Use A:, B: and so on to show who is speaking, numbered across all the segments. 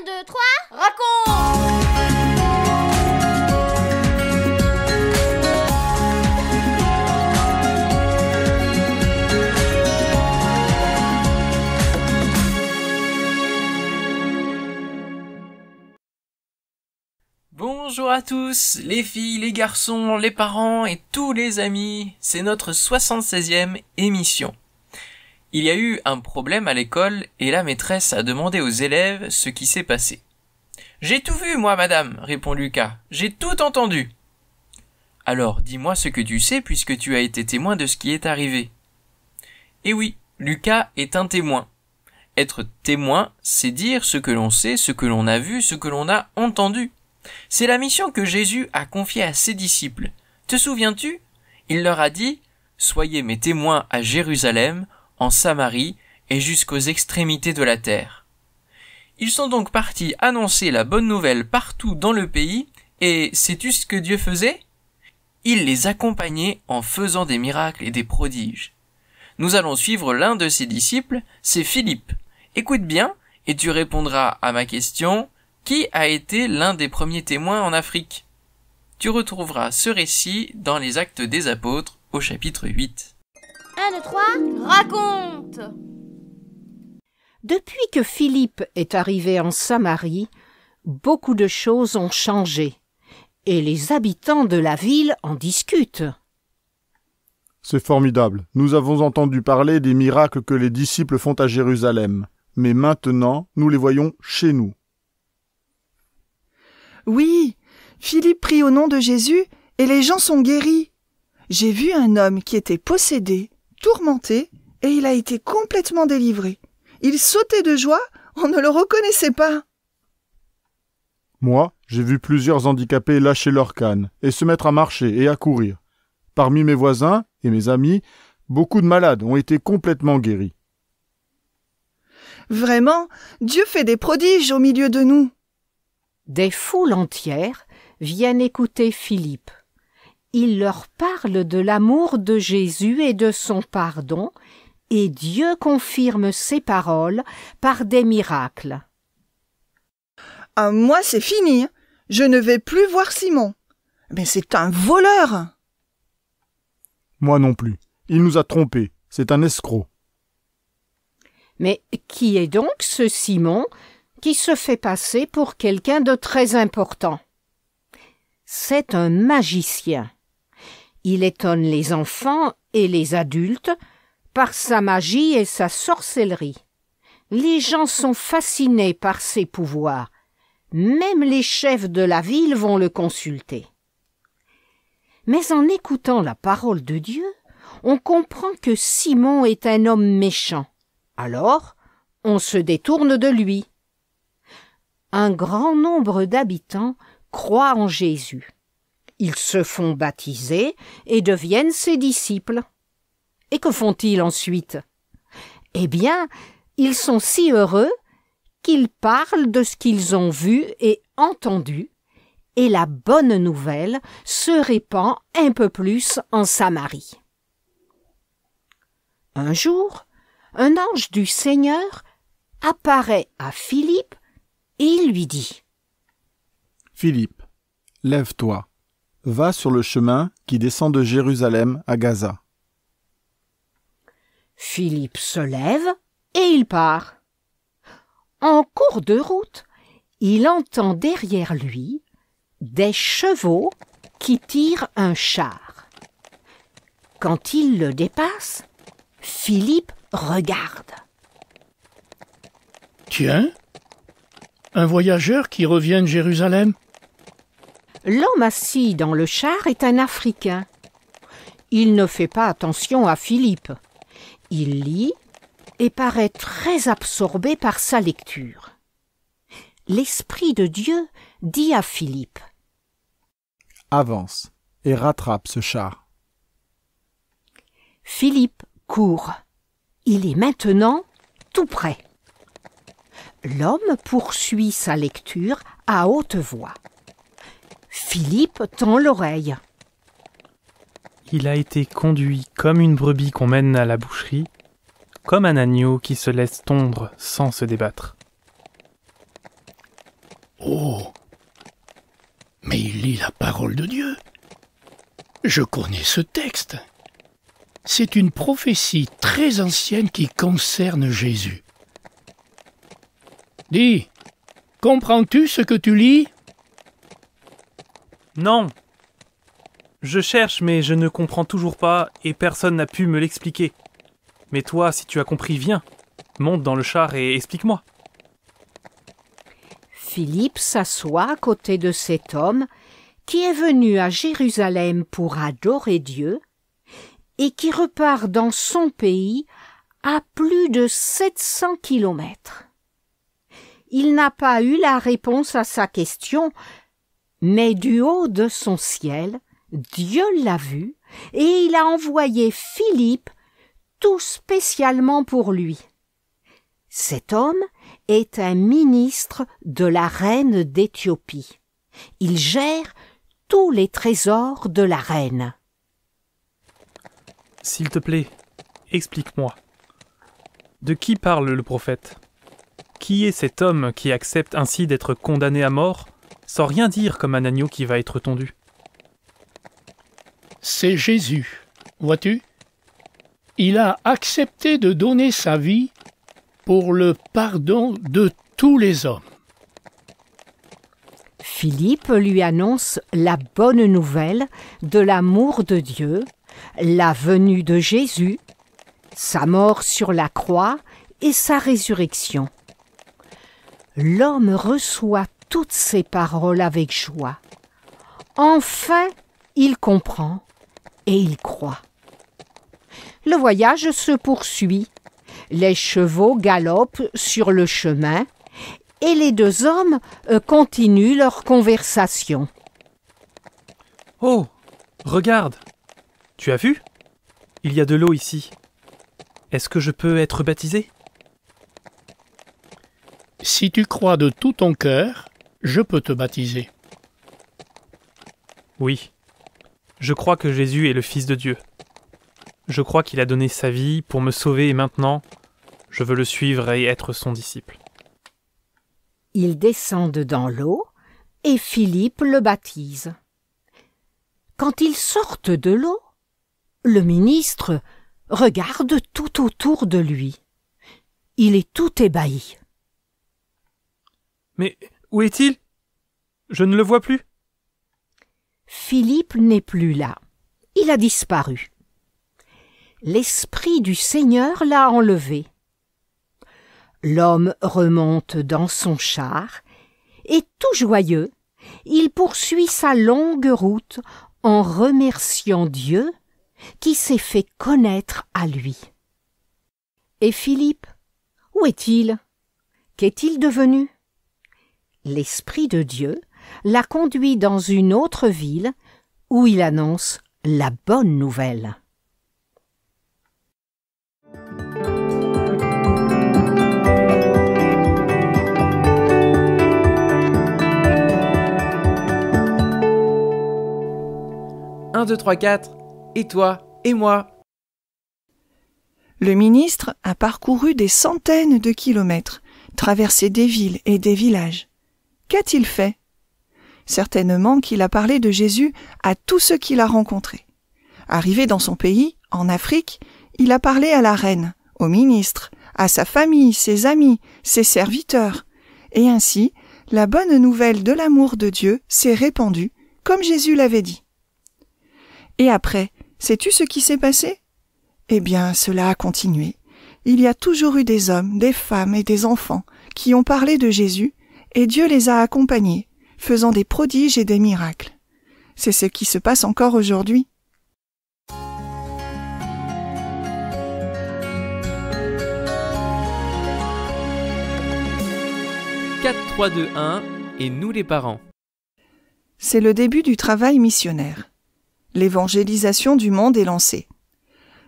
A: 2, 3, raconte!
B: Bonjour à tous, les filles, les garçons, les parents et tous les amis, c'est notre 76e émission. Il y a eu un problème à l'école et la maîtresse a demandé aux élèves ce qui s'est passé. « J'ai tout vu, moi, madame, » répond Lucas, « j'ai tout entendu. »« Alors, dis-moi ce que tu sais puisque tu as été témoin de ce qui est arrivé. » Et oui, Lucas est un témoin. Être témoin, c'est dire ce que l'on sait, ce que l'on a vu, ce que l'on a entendu. C'est la mission que Jésus a confiée à ses disciples. Te souviens-tu? Il leur a dit « Soyez mes témoins à Jérusalem, en Samarie et jusqu'aux extrémités de la terre. » Ils sont donc partis annoncer la bonne nouvelle partout dans le pays, et sais-tu ce que Dieu faisait? Il les accompagnait en faisant des miracles et des prodiges. Nous allons suivre l'un de ses disciples, c'est Philippe. Écoute bien, et tu répondras à ma question « Qui a été l'un des premiers témoins en Afrique ?» Tu retrouveras ce récit dans les Actes des Apôtres au chapitre 8.
A: 1, 2, 3, raconte!
C: Depuis que Philippe est arrivé en Samarie, beaucoup de choses ont changé, et les habitants de la ville en discutent.
D: C'est formidable. Nous avons entendu parler des miracles que les disciples font à Jérusalem, mais maintenant, nous les voyons chez nous.
E: Oui, Philippe prie au nom de Jésus et les gens sont guéris. J'ai vu un homme qui était possédé, tourmenté, et il a été complètement délivré. Il sautait de joie, on ne le reconnaissait pas.
D: Moi, j'ai vu plusieurs handicapés lâcher leur canne et se mettre à marcher et à courir. Parmi mes voisins et mes amis, beaucoup de malades ont été complètement guéris.
E: Vraiment, Dieu fait des prodiges au milieu de nous.
C: Des foules entières viennent écouter Philippe. Il leur parle de l'amour de Jésus et de son pardon, et Dieu confirme ses paroles par des miracles.
E: Ah, moi, c'est fini. Je ne vais plus voir Simon. Mais c'est un voleur.
D: Moi non plus. Il nous a trompés. C'est un escroc.
C: Mais qui est donc ce Simon qui se fait passer pour quelqu'un de très important? C'est un magicien. Il étonne les enfants et les adultes par sa magie et sa sorcellerie. Les gens sont fascinés par ses pouvoirs. Même les chefs de la ville vont le consulter. Mais en écoutant la parole de Dieu, on comprend que Simon est un homme méchant. Alors, on se détourne de lui. Un grand nombre d'habitants croient en Jésus. Ils se font baptiser et deviennent ses disciples. Et que font-ils ensuite? Eh bien, ils sont si heureux qu'ils parlent de ce qu'ils ont vu et entendu, et la bonne nouvelle se répand un peu plus en Samarie. Un jour, un ange du Seigneur apparaît à Philippe et il lui dit «
D: Philippe, lève-toi, va sur le chemin qui descend de Jérusalem à Gaza. »
C: Philippe se lève et il part. En cours de route, il entend derrière lui des chevaux qui tirent un char. Quand il le dépasse, Philippe regarde.
F: Tiens, un voyageur qui revient de Jérusalem.
C: L'homme assis dans le char est un Africain. Il ne fait pas attention à Philippe. Il lit et paraît très absorbé par sa lecture. L'Esprit de Dieu dit à Philippe
D: « Avance et rattrape ce char. »
C: Philippe court. Il est maintenant tout près. L'homme poursuit sa lecture à haute voix. Philippe tend l'oreille.
G: Il a été conduit comme une brebis qu'on mène à la boucherie, comme un agneau qui se laisse tondre sans se débattre.
F: Oh, mais il lit la parole de Dieu. Je connais ce texte. C'est une prophétie très ancienne qui concerne Jésus. Dis, comprends-tu ce que tu lis?
G: Non. Je cherche, mais je ne comprends toujours pas et personne n'a pu me l'expliquer. Mais toi, si tu as compris, viens. Monte dans le char et explique-moi.
C: Philippe s'assoit à côté de cet homme qui est venu à Jérusalem pour adorer Dieu et qui repart dans son pays à plus de 700 kilomètres. Il n'a pas eu la réponse à sa question, mais du haut de son ciel, Dieu l'a vu et il a envoyé Philippe tout spécialement pour lui. Cet homme est un ministre de la reine d'Éthiopie. Il gère tous les trésors de la reine.
G: S'il te plaît, explique-moi. De qui parle le prophète? Qui est cet homme qui accepte ainsi d'être condamné à mort, sans rien dire comme un agneau qui va être tondu?
F: C'est Jésus, vois-tu? Il a accepté de donner sa vie pour le pardon de tous les hommes.
C: Philippe lui annonce la bonne nouvelle de l'amour de Dieu, la venue de Jésus, sa mort sur la croix et sa résurrection. L'homme reçoit toutes ces paroles avec joie. Enfin, il comprend et il croit. Le voyage se poursuit. Les chevaux galopent sur le chemin et les deux hommes continuent leur conversation.
G: Oh, regarde! Tu as vu? Il y a de l'eau ici. Est-ce que je peux être baptisé?
F: Si tu crois de tout ton cœur, je peux te baptiser.
G: Oui. Je crois que Jésus est le Fils de Dieu. Je crois qu'il a donné sa vie pour me sauver et maintenant, je veux le suivre et être son disciple.
C: Ils descendent dans l'eau et Philippe le baptise. Quand ils sortent de l'eau, le ministre regarde tout autour de lui. Il est tout ébahi.
G: Mais où est-il? Je ne le vois plus.
C: Philippe n'est plus là. Il a disparu. L'Esprit du Seigneur l'a enlevé. L'homme remonte dans son char et, tout joyeux, il poursuit sa longue route en remerciant Dieu qui s'est fait connaître à lui. Et Philippe, où est-il? Qu'est-il devenu? L'Esprit de Dieu l'a conduit dans une autre ville où il annonce la bonne nouvelle.
B: Un, 2, 3, 4, et toi, et moi.
E: Le ministre a parcouru des centaines de kilomètres, traversé des villes et des villages. Qu'a-t-il fait? Certainement qu'il a parlé de Jésus à tous ceux qu'il a rencontrés. Arrivé dans son pays, en Afrique, il a parlé à la reine, au ministre, à sa famille, ses amis, ses serviteurs. Et ainsi, la bonne nouvelle de l'amour de Dieu s'est répandue, comme Jésus l'avait dit. Et après, sais-tu ce qui s'est passé? Eh bien, cela a continué. Il y a toujours eu des hommes, des femmes et des enfants qui ont parlé de Jésus, et Dieu les a accompagnés, faisant des prodiges et des miracles. C'est ce qui se passe encore aujourd'hui. «
B: 4, 3, 2, 1, et nous les parents. »
E: C'est le début du travail missionnaire. L'évangélisation du monde est lancée.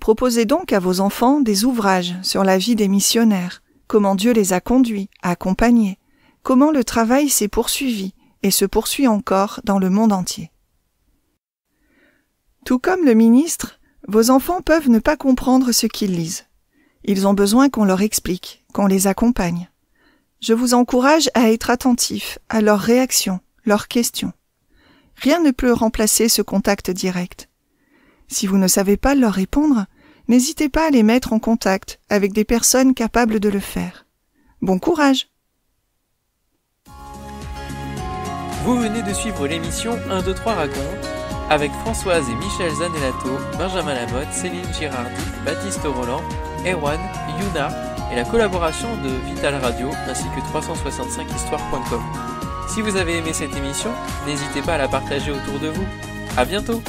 E: Proposez donc à vos enfants des ouvrages sur la vie des missionnaires, comment Dieu les a conduits, accompagnés, comment le travail s'est poursuivi et se poursuit encore dans le monde entier. Tout comme le ministre, vos enfants peuvent ne pas comprendre ce qu'ils lisent. Ils ont besoin qu'on leur explique, qu'on les accompagne. Je vous encourage à être attentif à leurs réactions, leurs questions. Rien ne peut remplacer ce contact direct. Si vous ne savez pas leur répondre, n'hésitez pas à les mettre en contact avec des personnes capables de le faire. Bon courage!
B: Vous venez de suivre l'émission 1, 2, 3 raconte avec Françoise et Michel Zanellato, Benjamin Lamotte, Céline Girardi, Baptiste Roland, Erwan, Yuna et la collaboration de Vital Radio ainsi que 365histoire.com. Si vous avez aimé cette émission, n'hésitez pas à la partager autour de vous. À bientôt!